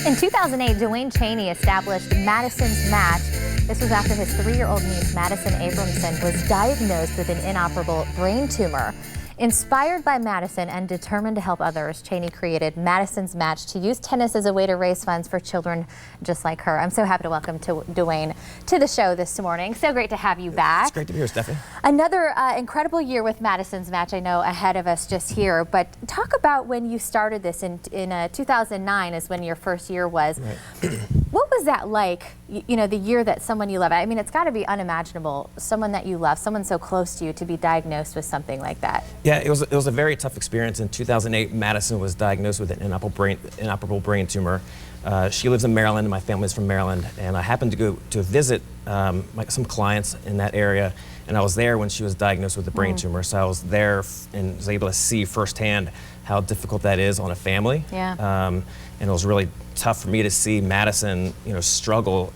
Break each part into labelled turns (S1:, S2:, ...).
S1: In 2008, Dwayne Chaney established Madisen's Match. This was after his 3-year-old niece, Madisen Abramson, was diagnosed with an inoperable brain tumor. Inspired by Madisen and determined to help others, Chaney created Madisen's Match to use tennis as a way to raise funds for children just like her. I'm so happy to welcome Dwayne to the show this morning. So great to have you back.
S2: It's great to be here, Stephanie.
S1: Another incredible year with Madisen's Match, I know, ahead of us just here. But talk about when you started this in 2009 is when your first year was. Right. What was that like, you know, the year that someone you love? I mean, it's got to be unimaginable, someone that you love, someone so close to you, to be diagnosed with something like that.
S2: Yeah, it was a very tough experience. In 2008, Madisen was diagnosed with an inoperable brain tumor. She lives in Maryland, and my family's from Maryland, and I happened to go to visit some clients in that area, and I was there when she was diagnosed with a brain tumor, so I was there and was able to see firsthand how difficult that is on a family.
S1: Yeah.
S2: And it was really tough for me to see Madisen, you know, struggle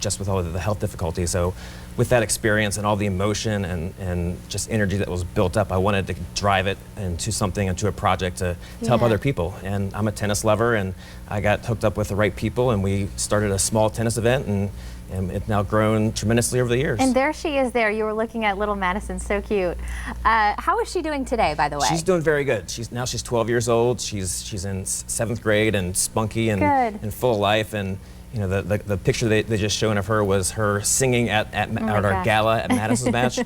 S2: just with all of the health difficulties. So with that experience and all the emotion and just energy that was built up, I wanted to drive it into a project to help other people. And I'm a tennis lover, and I got hooked up with the right people, and we started a small tennis event, and it's now grown tremendously over the years.
S1: And there she is there. You were looking at little Madisen, so cute. How is she doing today, by the way?
S2: She's doing very good. She's 12 years old. She's in 7th grade and spunky and full of life. And you know, the picture they just shown of her was her singing at our gala at Madisen's Match.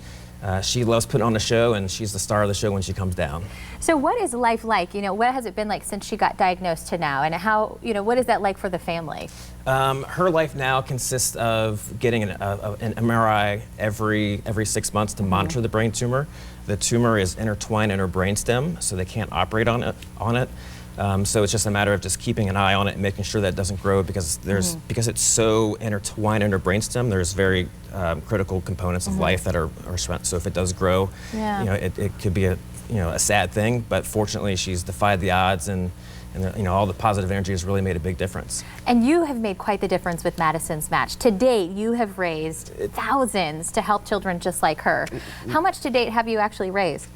S2: She loves putting on a show, and she's the star of the show when she comes down.
S1: So what is life like? You know, what has it been like since she got diagnosed to now? And how, you know, what is that like for the family?
S2: Her life now consists of getting an MRI every 6 months to monitor the brain tumor. The tumor is intertwined in her brainstem, so they can't operate on it. So it's just a matter of just keeping an eye on it and making sure that it doesn't grow, because because it's so intertwined in her brainstem, there's very critical components of life that are so if it does grow, you know, it could be a sad thing. But fortunately, she's defied the odds, and you know, all the positive energy has really made a big difference.
S1: And you have made quite the difference with Madisen's Match. To date, you have raised thousands to help children just like her. How much to date have you actually raised?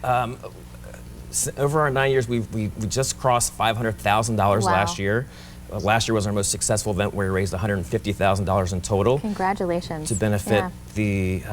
S2: Over our 9 years, we just crossed $500,000 last year. Last year was our most successful event, where we raised $150,000 in total.
S1: Congratulations.
S2: To benefit the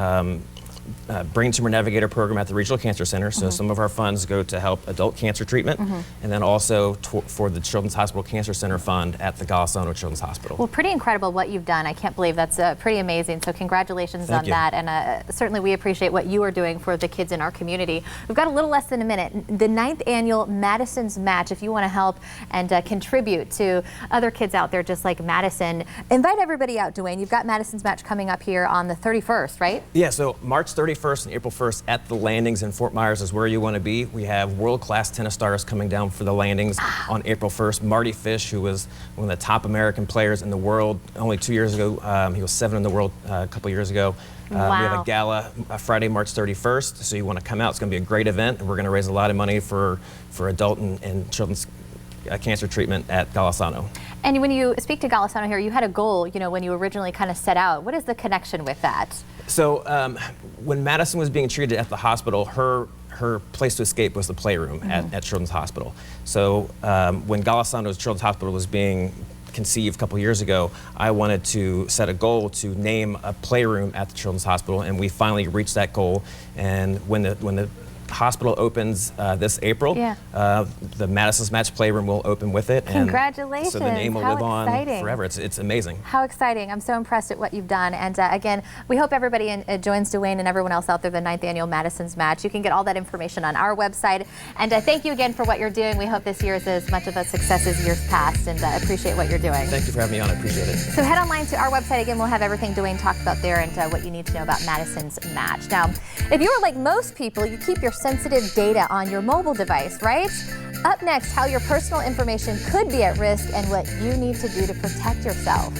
S2: Brain Tumor Navigator program at the Regional Cancer Center. So some of our funds go to help adult cancer treatment, and then also for the Children's Hospital Cancer Center Fund at the Golisano Children's Hospital.
S1: Well, pretty incredible what you've done. I can't believe that's pretty amazing. So congratulations on that. And certainly we appreciate what you are doing for the kids in our community. We've got a little less than a minute. The 9th annual Madisen's Match. If you want to help and contribute to other kids out there just like Madisen, invite everybody out, Dwayne. You've got Madisen's Match coming up here on the 31st, right?
S2: Yeah, so March 31st and April 1st at the Landings in Fort Myers is where you want to be. We have world-class tennis stars coming down for the Landings on April 1st. Marty Fish, who was one of the top American players in the world only 2 years ago. He was 7 in the world a couple years ago. We have a gala Friday, March 31st, so you want to come out. It's going to be a great event, and we're going to raise a lot of money for adult and children's cancer treatment at Golisano. And
S1: when you speak to Golisano here, you had a goal, you know, when you originally kind of set out. What is the connection with that?
S2: So when Madisen was being treated at the hospital, her place to escape was the playroom at Children's Hospital. So when Golisano's Children's Hospital was being conceived a couple years ago, I wanted to set a goal to name a playroom at the Children's Hospital, and we finally reached that goal. And when the hospital opens this April, the Madisen's Match Playroom will open with it.
S1: Congratulations.
S2: And so the name will live on forever. It's amazing.
S1: How exciting. I'm so impressed at what you've done. And again, we hope everybody joins Dwayne and everyone else out there, the 9th annual Madisen's Match. You can get all that information on our website. And thank you again for what you're doing. We hope this year is as much of a success as years past, and appreciate what you're doing.
S2: Thank you for having me on. I appreciate it.
S1: So head online to our website. Again, we'll have everything Dwayne talked about there, and what you need to know about Madisen's Match. Now, if you're like most people, you keep your sensitive data on your mobile device, right? Up next, how your personal information could be at risk and what you need to do to protect yourself.